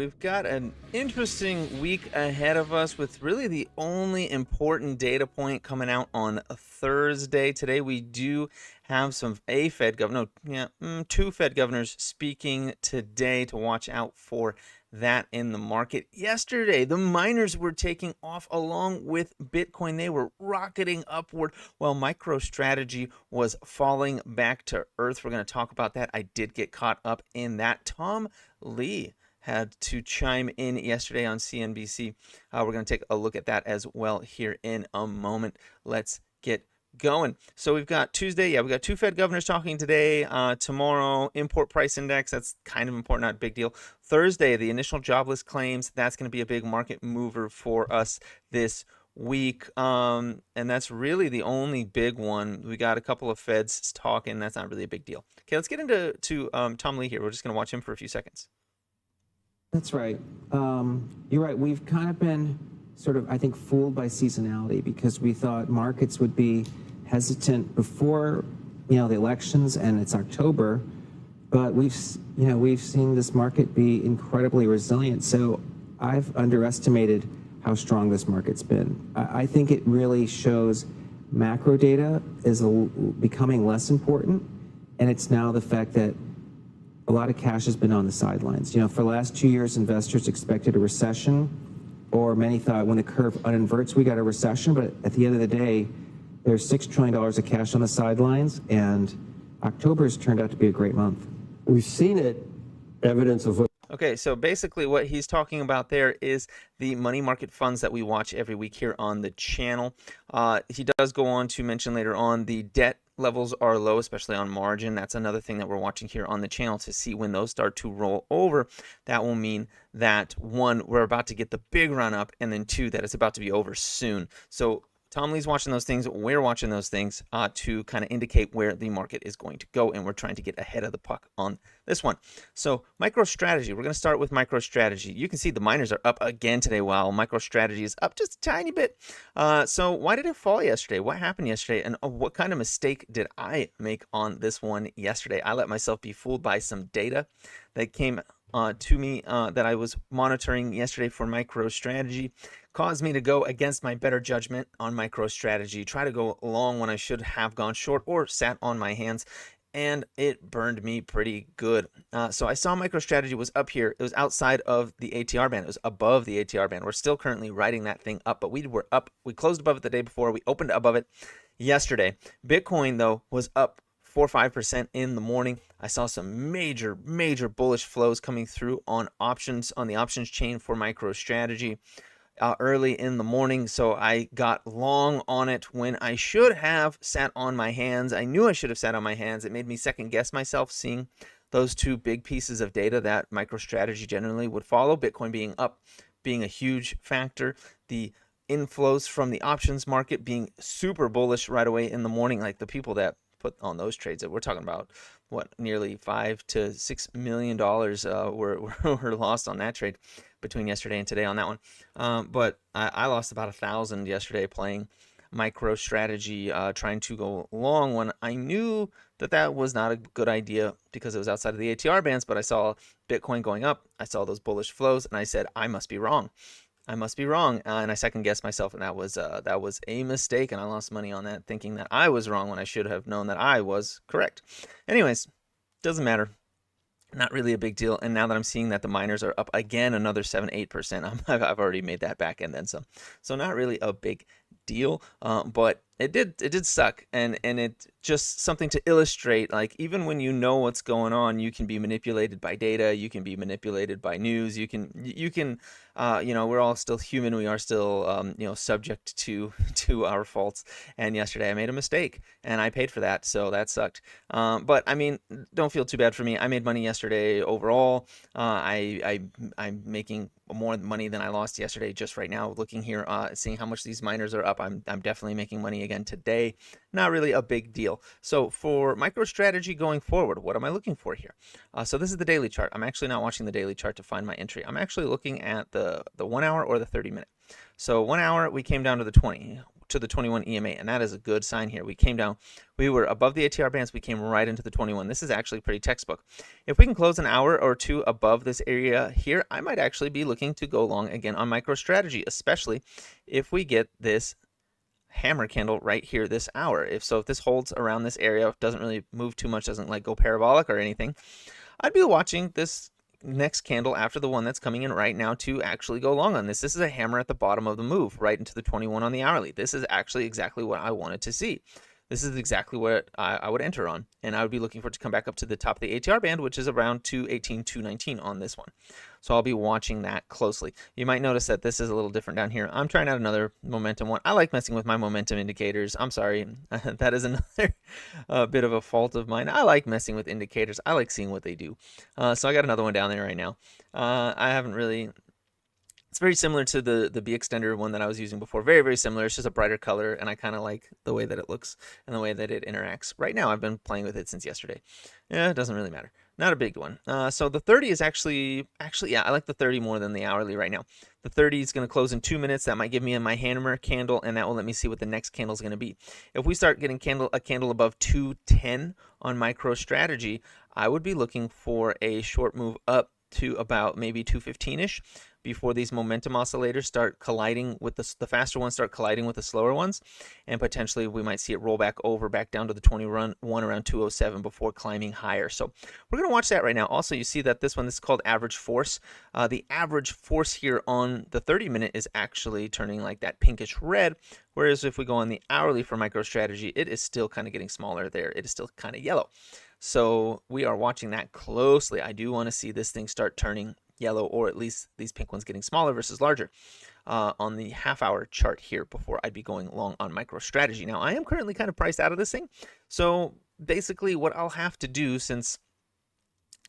We've got an interesting week ahead of us with really the only important data point coming out on Thursday. Today we do have two Fed governors speaking today to watch out for that in the market. Yesterday, the miners were taking off along with Bitcoin. They were rocketing upward while MicroStrategy was falling back to earth. We're going to talk about that. I did get caught up in that. Tom Lee had to chime in yesterday on CNBC. We're going to take a look at that as well here in a moment. Let's get going. So we've got Tuesday. Yeah, we've got two Fed governors talking today. Tomorrow, import price index. That's kind of important, not a big deal. Thursday, the initial jobless claims. That's going to be a big market mover for us this week. And that's really the only big one. We got a couple of Feds talking. That's not really a big deal. Okay, let's get into Tom Lee here. We're just going to watch him for a few seconds. That's right. You're right. We've kind of been sort of, I think, fooled by seasonality because we thought markets would be hesitant before, the elections, and it's October. But we've seen this market be incredibly resilient. So I've underestimated how strong this market's been. I think it really shows macro data is becoming less important, and it's now the fact that a lot of cash has been on the sidelines. For the last 2 years, investors expected a recession, or many thought when the curve uninverts, we got a recession. But at the end of the day, there's $6 trillion of cash on the sidelines, and October has turned out to be a great month. We've seen it, evidence of what. Okay, so basically what he's talking about there is the money market funds that we watch every week here on the channel. He does go on to mention later on the debt levels are low, especially on margin. That's another thing that we're watching here on the channel to see when those start to roll over. That will mean that, one, we're about to get the big run up, and then two, that it's about to be over soon. So Tom Lee's watching those things. We're watching those things to kind of indicate where the market is going to go, and we're trying to get ahead of the puck on this one. So MicroStrategy, we're going to start with MicroStrategy. You can see the miners are up again today while MicroStrategy is up just a tiny bit. So why did it fall yesterday? What happened yesterday? And what kind of mistake did I make on this one yesterday? I let myself be fooled by some data that came to me that I was monitoring yesterday for MicroStrategy. Caused me to go against my better judgment on MicroStrategy, try to go long when I should have gone short or sat on my hands, and it burned me pretty good. So I saw MicroStrategy was up here. It was outside of the ATR band. It was above the ATR band. We're still currently riding that thing up, but we were up. We closed above it the day before. We opened above it yesterday. Bitcoin, though, was up 4 or 5% in the morning. I saw some major bullish flows coming through on options, on the options chain for MicroStrategy early in the morning. So I got long on it when I should have sat on my hands. I knew I should have sat on my hands. It made me second guess myself seeing those two big pieces of data that MicroStrategy generally would follow. Bitcoin being up, being a huge factor. The inflows from the options market being super bullish right away in the morning, like the people that put on those trades that we're talking about, what, nearly $5 to $6 million were lost on that trade between yesterday and today on that one. But I lost about 1,000 yesterday playing MicroStrategy, trying to go long when I knew that was not a good idea because it was outside of the ATR bands. But I saw Bitcoin going up, I saw those bullish flows, and I said, I must be wrong. And I second guessed myself, and that was a mistake, and I lost money on that, thinking that I was wrong when I should have known that I was correct. Anyways, doesn't matter. Not really a big deal. And now that I'm seeing that the miners are up again another 7-8%, I've already made that back and then some. So not really a big deal, but it did suck, and it just something to illustrate, like, even when you know what's going on, you can be manipulated by data, you can be manipulated by news, you can we're all still human, we are still subject to our faults. And yesterday I made a mistake and I paid for that, so that sucked. But I mean, don't feel too bad for me. I made money yesterday overall. I'm making more money than I lost yesterday just right now. Looking here, seeing how much these miners are up, I'm definitely making money again today. Not really a big deal. So for MicroStrategy going forward, what am I looking for here? So this is the daily chart. I'm actually not watching the daily chart to find my entry. I'm actually looking at the 1 hour or the 30 minute. So 1 hour, we came down to the 20. to the 21 EMA, and that is a good sign here. We came down, we were above the ATR bands, we came right into the 21. This is actually pretty textbook. If we can close an hour or two above this area here, I might actually be looking to go long again on MicroStrategy, especially if we get this hammer candle right here this hour. If this holds around this area, doesn't really move too much, doesn't like go parabolic or anything, I'd be watching this next candle after the one that's coming in right now to actually go long on this. This is a hammer at the bottom of the move, right into the 21 on the hourly. This is actually exactly what I wanted to see. This is exactly what I would enter on, and I would be looking for it to come back up to the top of the ATR band, which is around 218, 219 on this one. So I'll be watching that closely. You might notice that this is a little different down here. I'm trying out another momentum one. I like messing with my momentum indicators. I'm sorry. That is another bit of a fault of mine. I like messing with indicators. I like seeing what they do. So I got another one down there right now. I haven't really... It's very similar to the B extender one that I was using before. Very, very similar. It's just a brighter color, and I kind of like the way that it looks and the way that it interacts. Right now, I've been playing with it since yesterday. Yeah, it doesn't really matter. Not a big one. So the 30 is actually, yeah, I like the 30 more than the hourly right now. The 30 is going to close in 2 minutes. That might give me my hammer candle, and that will let me see what the next candle is going to be. If we start getting a candle above 210 on MicroStrategy, I would be looking for a short move up to about maybe 215-ish before these momentum oscillators start colliding with the faster ones start colliding with the slower ones, and potentially we might see it roll back down to the 21 around 207 before climbing higher. So we're going to watch that right now. Also, you see that this is called average force. The average force here on the 30-minute is actually turning like that pinkish red, whereas if we go on the hourly for MicroStrategy, it is still kind of getting smaller there. It is still kind of yellow. So we are watching that closely. I do want to see this thing start turning yellow, or at least these pink ones getting smaller versus larger on the half-hour chart here before I'd be going long on MicroStrategy. Now, I am currently kind of priced out of this thing. So basically what I'll have to do, since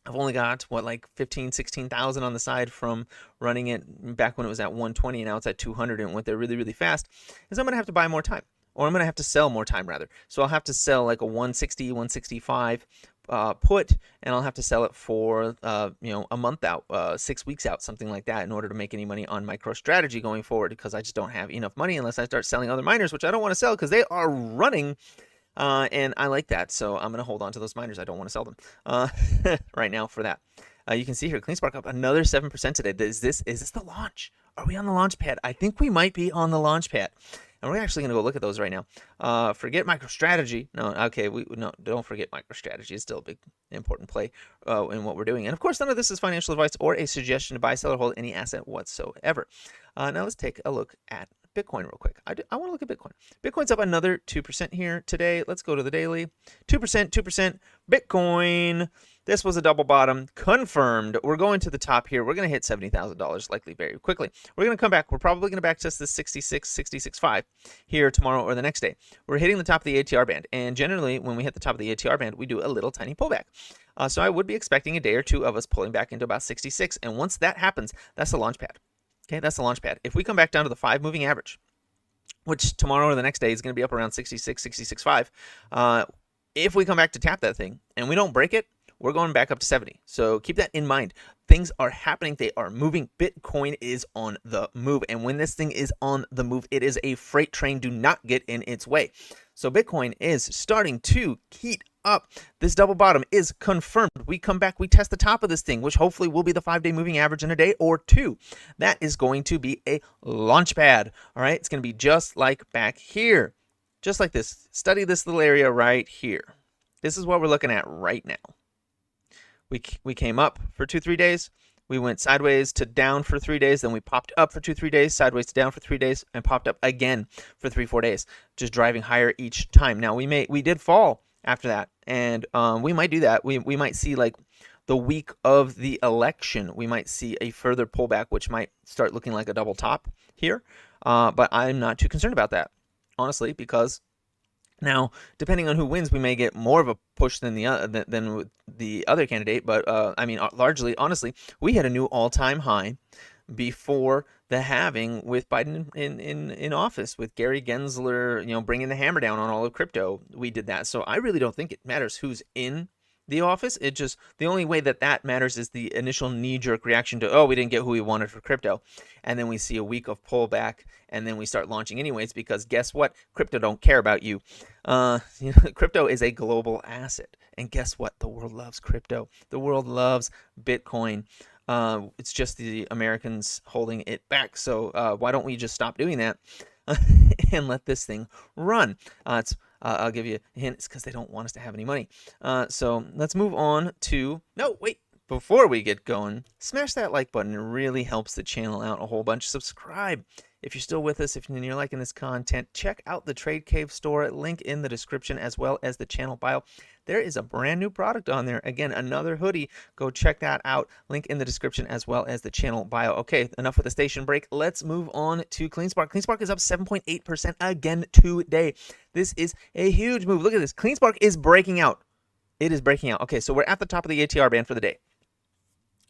I've only got, like 15, 16,000 on the side from running it back when it was at 120, and now it's at 200 and it went there really, really fast, is I'm going to have to buy more time. Or I'm going to have to sell more time, rather. So I'll have to sell like a 160, 165 put, and I'll have to sell it for a month out, 6 weeks out, something like that, in order to make any money on MicroStrategy going forward, because I just don't have enough money unless I start selling other miners, which I don't want to sell because they are running, and I like that. So I'm going to hold on to those miners. I don't want to sell them right now for that. You can see here, CleanSpark up another 7% today. Is this the launch? Are we on the launch pad? I think we might be on the launch pad. And we're actually going to go look at those right now. Forget MicroStrategy. No, okay, no, don't forget MicroStrategy. It's still a big, important play in what we're doing. And of course, none of this is financial advice or a suggestion to buy, sell, or hold any asset whatsoever. Now let's take a look at Bitcoin real quick. I want to look at Bitcoin. Bitcoin's up another 2% here today. Let's go to the daily. 2%. Bitcoin. This was a double bottom, confirmed. We're going to the top here. We're going to hit $70,000 likely very quickly. We're going to come back. We're probably going to back test this 66.5 here tomorrow or the next day. We're hitting the top of the ATR band, and generally when we hit the top of the ATR band, we do a little tiny pullback. So I would be expecting a day or two of us pulling back into about 66, and once that happens, that's the launch pad. Okay, that's the launch pad. If we come back down to the 5-moving average, which tomorrow or the next day is going to be up around 66, 66.5, if we come back to tap that thing and we don't break it, we're going back up to 70. So keep that in mind. Things are happening. They are moving. Bitcoin is on the move. And when this thing is on the move, it is a freight train. Do not get in its way. So Bitcoin is starting to heat up. This double bottom is confirmed. We come back, we test the top of this thing, which hopefully will be the 5-day moving average in a day or two. That is going to be a launch pad. All right. It's going to be just like back here. Just like this. Study this little area right here. This is what we're looking at right now. We came up for 2-3 days. We went sideways to down for 3 days. Then we popped up for 2-3 days, sideways to down for 3 days, and popped up again for 3-4 days, just driving higher each time. Now we did fall after that, and we might do that. We might see, like, the week of the election, we might see a further pullback, which might start looking like a double top here. But I'm not too concerned about that, honestly, because now, depending on who wins, we may get more of a push than the other candidate. But I mean, largely, honestly, we hit a new all-time high before the halving with Biden in office, with Gary Gensler, bringing the hammer down on all of crypto. We did that. So I really don't think it matters who's in The Office, the only way that matters is the initial knee-jerk reaction to, oh, we didn't get who we wanted for crypto. And then we see a week of pullback, and then we start launching anyways, because guess what? Crypto don't care about you. Crypto is a global asset. And guess what? The world loves crypto. The world loves Bitcoin. It's just the Americans holding it back. So why don't we just stop doing that and let this thing run? I'll give you a hint. It's because they don't want us to have any money. So let's move on to... No, wait. Before we get going, smash that like button. It really helps the channel out a whole bunch. Subscribe. If you're still with us, if you're liking this content, check out the Trade Cave store. Link in the description as well as the channel bio. There is a brand new product on there. Again, another hoodie. Go check that out. Link in the description as well as the channel bio. Okay, enough with the station break. Let's move on to CleanSpark. CleanSpark is up 7.8% again today. This is a huge move. Look at this. CleanSpark is breaking out. It is breaking out. Okay, so we're at the top of the ATR band for the day.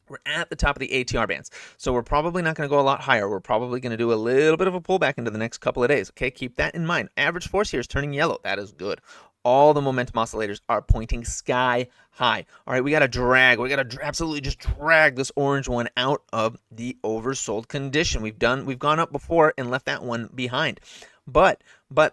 We're at the top of the ATR bands. So we're probably not going to go a lot higher. We're probably going to do a little bit of a pullback into the next couple of days. Okay, keep that in mind. Average force here is turning yellow. That is good. All the momentum oscillators are pointing sky high. All right, we got to drag. We got to absolutely just drag this orange one out of the oversold condition. We've gone up before and left that one behind. But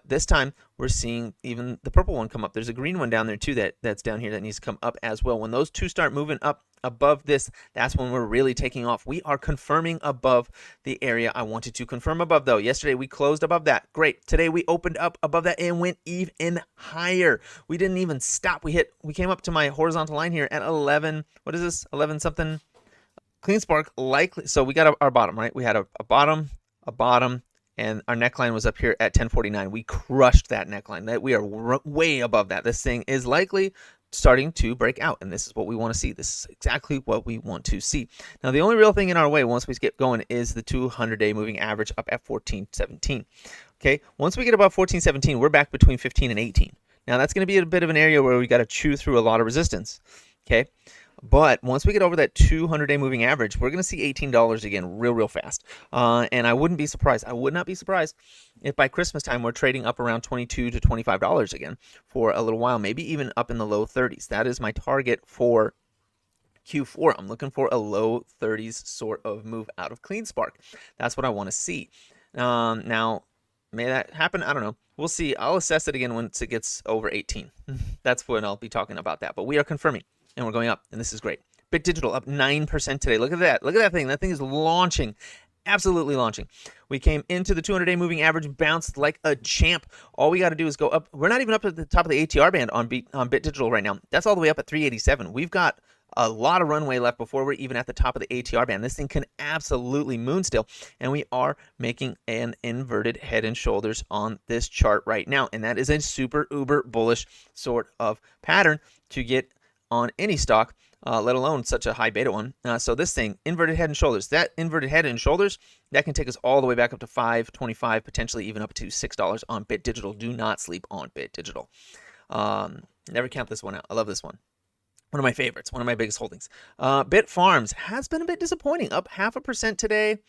this time we're seeing even the purple one come up. There's a green one down there too that's down here that needs to come up as well. When those two start moving up above this, that's when we're really taking off. We are confirming above the area I wanted to confirm above, though. Yesterday we closed above that. Great. Today we opened up above that and went even higher. We didn't even stop. We came up to my horizontal line here at 11. What is this? 11 something. CleanSpark likely. So we got our bottom, right? We had a bottom, and our neckline was up here at 1049. We crushed that neckline. We are way above that. This thing is likely starting to break out, and this is what we want to see. This is exactly what we want to see. Now, the only real thing in our way once we get going is the 200-day moving average up at 1417. Okay, once we get above 1417, we're back between 15 and 18. Now, that's going to be a bit of an area where we got to chew through a lot of resistance. Okay. But once we get over that 200-day moving average, we're going to see $18 again real fast. And I wouldn't be surprised. I would not be surprised if by Christmas time we're trading up around $22 to $25 again for a little while, maybe even up in the low 30s. That is my target for Q4. I'm looking for a low 30s sort of move out of CleanSpark. That's what I want to see. Now, may that happen? I don't know. We'll see. I'll assess it again once it gets over 18. That's when I'll be talking about that. But we are confirming. And we're going up, and this is great. Bit Digital up 9% today. Look at that. Look at that thing. That thing is launching. Absolutely launching. We came into the 200-day moving average, bounced like a champ. All we got to do is go up. We're not even up at the top of the ATR band on Bit Digital right now. That's all the way up at 387. We've got a lot of runway left before we're even at the top of the ATR band. This thing can absolutely moon still, and we are making an inverted head and shoulders on this chart right now, and that is a super uber bullish sort of pattern to get on any stock, let alone such a high beta one. So this thing, inverted head and shoulders, that inverted head and shoulders, that can take us all the way back up to $5.25, potentially even up to $6 on Bit Digital. Do not sleep on Bit Digital. Never count this one out. I love this one. One of my favorites, one of my biggest holdings. Bit Farms has been a bit disappointing, up 0.5% today.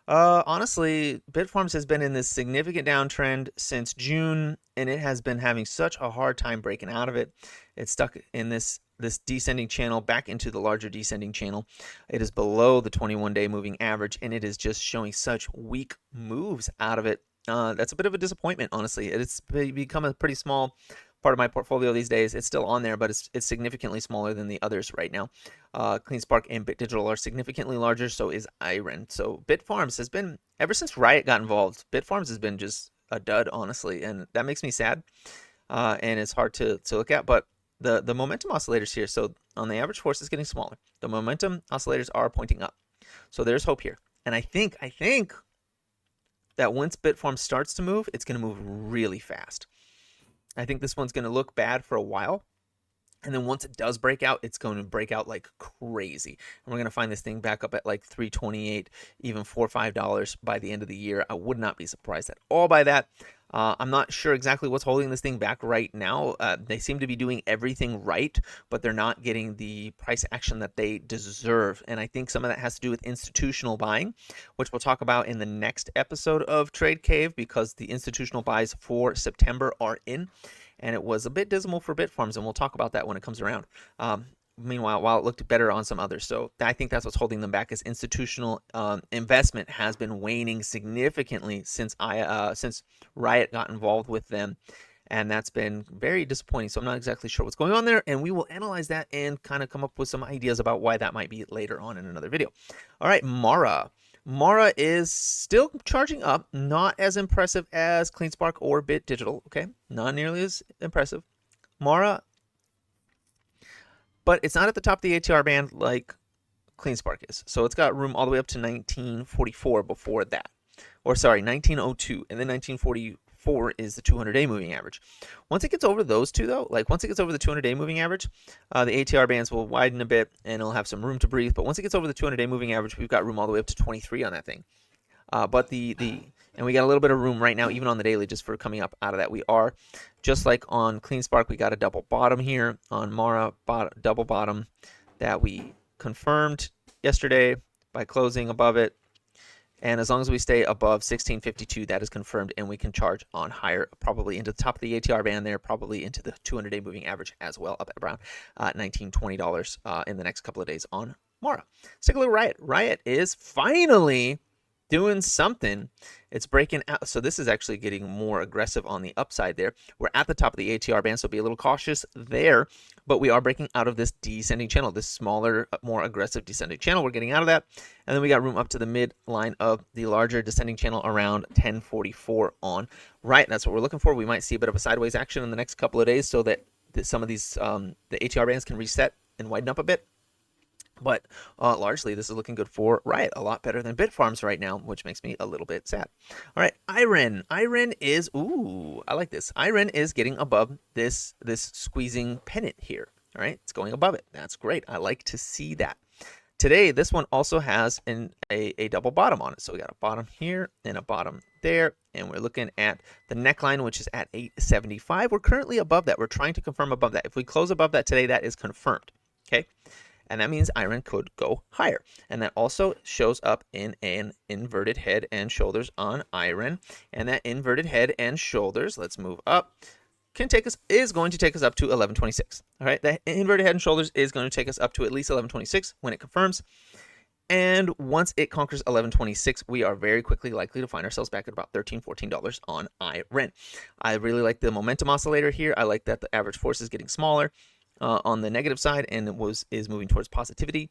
Honestly, Bitfarms has been in this significant downtrend since June, and it has been having such a hard time breaking out of it. It's stuck in this descending channel back into the larger descending channel. It is below the 21-day moving average, and it is just showing such weak moves out of it. That's a bit of a disappointment, honestly. It's become a pretty small part of my portfolio these days. It's still on there, but it's significantly smaller than the others right now. CleanSpark and Bit Digital are significantly larger, so is IREN. So Bitfarms has been, ever since Riot got involved, Bitfarms has been just a dud, honestly, and that makes me sad, and it's hard to look at. But the momentum oscillators here, so on the average force is getting smaller. The momentum oscillators are pointing up, so there's hope here. And I think that once Bitfarms starts to move, it's going to move really fast. I think this one's going to look bad for a while, and then once it does break out, it's going to break out like crazy. And we're going to find this thing back up at like $3.28, even $4 or $5 by the end of the year. I would not be surprised at all by that. I'm not sure exactly what's holding this thing back right now. They seem to be doing everything right, but they're not getting the price action that they deserve. And I think some of that has to do with institutional buying, which we'll talk about in the next episode of Trade Cave, because the institutional buys for September are in. and it was a bit dismal for Bitfarms, and we'll talk about that when it comes around. Meanwhile, while it looked better on some others. So I think that's what's holding them back, is institutional investment has been waning significantly since RIOT got involved with them. And that's been very disappointing. So I'm not exactly sure what's going on there. And we will analyze that and kind of come up with some ideas about why that might be later on in another video. All right, Mara. Mara is still charging up. Not as impressive as CleanSpark or Bit Digital. Okay, not nearly as impressive. Mara, but it's not at the top of the ATR band like CleanSpark is. So it's got room all the way up to 1944 before that. Or sorry, 1902, and then 1944 is the 200-day moving average. Once it gets over those two, though, like once it gets over the 200-day moving average, the ATR bands will widen a bit and it'll have some room to breathe. But once it gets over the 200-day moving average, we've got room all the way up to 23 on that thing. But and we got a little bit of room right now, even on the daily, just for coming up out of that. We are just like on CleanSpark, we got a double bottom here on Mara, double bottom that we confirmed yesterday by closing above it. And as long as we stay above 1652, that is confirmed, and we can charge on higher, probably into the top of the ATR band there, probably into the 200-day moving average as well, up at around $19, $20 in the next couple of days on Mara. Let's take a look at RIOT. RIOT is finally doing something. It's breaking out. So this is actually getting more aggressive on the upside there. We're at the top of the ATR band, so be a little cautious there. But we are breaking out of this descending channel, this smaller, more aggressive descending channel. We're getting out of that. And then we got room up to the midline of the larger descending channel around 1044 on RIOT. That's what we're looking for. We might see a bit of a sideways action in the next couple of days so that some of these, the ATR bands can reset and widen up a bit. But largely, this is looking good for RIOT. A lot better than Bitfarms right now, which makes me a little bit sad. All right, IREN. IREN is, ooh, I like this. IREN is getting above this squeezing pennant here. All right, it's going above it. That's great. I like to see that. Today, this one also has a double bottom on it. So we got a bottom here and a bottom there. And we're looking at the neckline, which is at 875. We're currently above that. We're trying to confirm above that. If we close above that today, that is confirmed. Okay. And that means IREN could go higher. And that also shows up in an inverted head and shoulders on IREN. And that inverted head and shoulders, let's move up, is going to take us up to 1126. All right, that inverted head and shoulders is going to take us up to at least 1126 when it confirms. And once it conquers 1126, we are very quickly likely to find ourselves back at about $13, $14 on IREN. I really like the momentum oscillator here. I like that the average force is getting smaller on the negative side, and is moving towards positivity.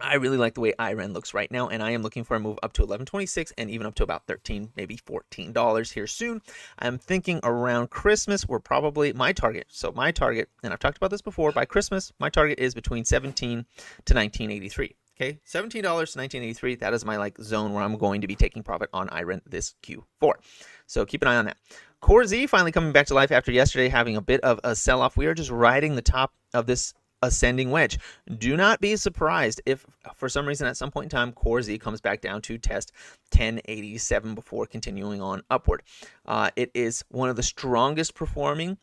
I really like the way IREN looks right now, and I am looking for a move up to 1126 and even up to about $13, maybe $14 here soon. I'm thinking around Christmas, we're probably my target. So my target, and I've talked about this before, by Christmas, my target is between $17 to $19.83. Okay, $17 to $19.83. That is my zone where I'm going to be taking profit on IREN this Q4. So keep an eye on that. CORZ finally coming back to life after yesterday having a bit of a sell-off. We are just riding the top of this ascending wedge. Do not be surprised if for some reason at some point in time CORZ comes back down to test 1087 before continuing on upward. It is one of the strongest performing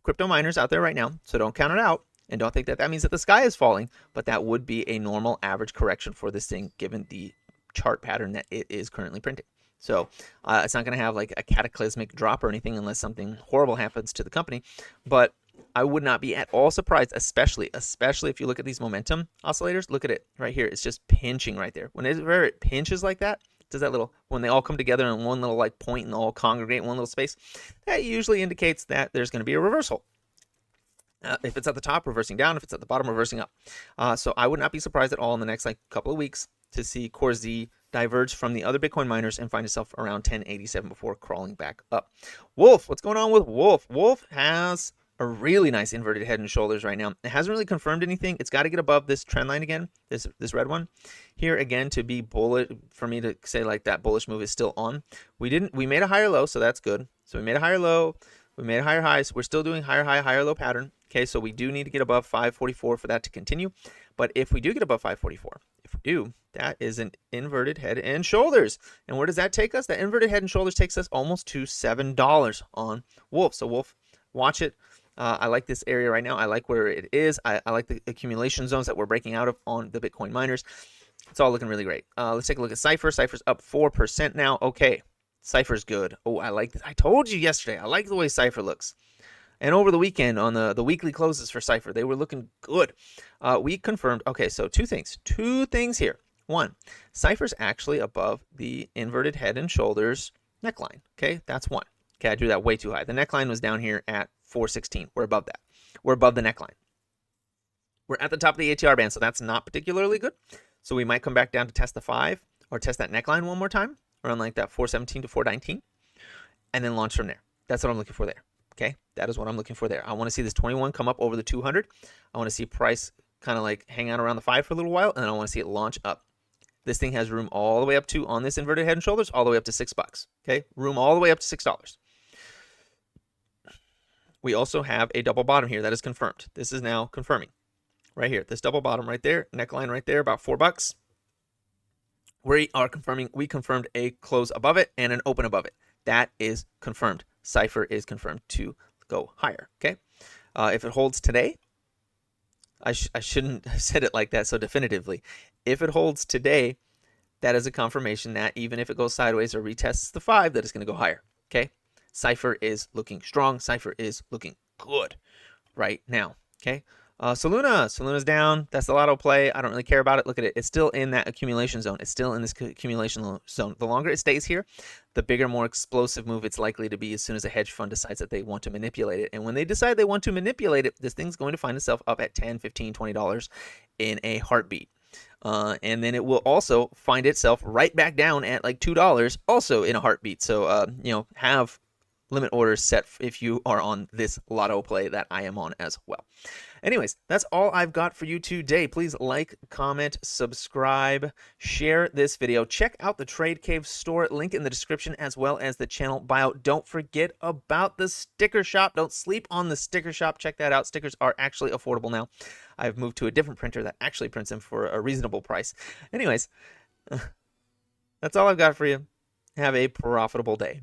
crypto miners out there right now, so don't count it out. And don't think that that means that the sky is falling, but that would be a normal average correction for this thing given the chart pattern that it is currently printing. So it's not going to have like a cataclysmic drop or anything unless something horrible happens to the company. But I would not be at all surprised, especially if you look at these momentum oscillators. Look at it right here. It's just pinching right there. Whenever it pinches like that, does that little, when they all come together in one little like point and all congregate in one little space, that usually indicates that there's going to be a reversal. If it's at the top, reversing down. If it's at the bottom, reversing up. So I would not be surprised at all in the next couple of weeks to see CORZ diverge from the other Bitcoin miners and find itself around 1087 before crawling back up. WULF, what's going on with WULF? WULF has a really nice inverted head and shoulders right now. It hasn't really confirmed anything. It's got to get above this trend line again, this red one here again to be bullish, for me to say like that bullish move is still on. We made a higher low, so that's good. So we made a higher low, we made a higher high, so we're still doing higher high, higher low pattern. Okay, so we do need to get above 544 for that to continue. But if we do get above 544, if we do, that is an inverted head and shoulders. And where does that take us? That inverted head and shoulders takes us almost to $7 on WULF. So WULF, watch it. I like this area right now. I like where it is. I like the accumulation zones that we're breaking out of on the Bitcoin miners. It's all looking really great. Let's take a look at CIFR. CIFR's up 4% now. Okay, CIFR's good. Oh, I like this. I told you yesterday. I like the way CIFR looks. And over the weekend on the weekly closes for CIFR, they were looking good. We confirmed, okay, so two things here. One, CIFR's actually above the inverted head and shoulders neckline. Okay, that's one. Okay, I drew that way too high. The neckline was down here at 416. We're above that. We're above the neckline. We're at the top of the ATR band, so that's not particularly good. So we might come back down to test the 5 or test that neckline one more time, around like that 417 to 419, and then launch from there. That's what I'm looking for there. Okay, that is what I'm looking for there. I want to see this 21 come up over the 200. I want to see price kind of like hang out around the 5 for a little while, and then I want to see it launch up. This thing has room all the way up to, on this inverted head and shoulders, all the way up to $6. Okay, room all the way up to $6. We also have a double bottom here that is confirmed. This is now confirming right here. This double bottom right there, neckline right there, about $4. We are confirming. We confirmed a close above it and an open above it. That is confirmed. CIFR is confirmed to go higher. Okay, if it holds today, I shouldn't have said it like that so definitively. If it holds today, that is a confirmation that even if it goes sideways or retests the 5, that it's going to go higher. Okay, CIFR is looking strong. CIFR is looking good right now. Okay. Soluna's down. That's the lotto play. I don't really care about it. Look at it. It's still in that accumulation zone. It's still in this accumulation zone. The longer it stays here, the bigger, more explosive move it's likely to be as soon as a hedge fund decides that they want to manipulate it. And when they decide they want to manipulate it, this thing's going to find itself up at $10, $15, $20 in a heartbeat. And then it will also find itself right back down at like $2 also in a heartbeat. So, have limit orders set if you are on this lotto play that I am on as well. Anyways, that's all I've got for you today. Please like, comment, subscribe, share this video. Check out the Trade Cave store, link in the description, as well as the channel bio. Don't forget about the sticker shop. Don't sleep on the sticker shop. Check that out. Stickers are actually affordable now. I've moved to a different printer that actually prints them for a reasonable price. Anyways, that's all I've got for you. Have a profitable day.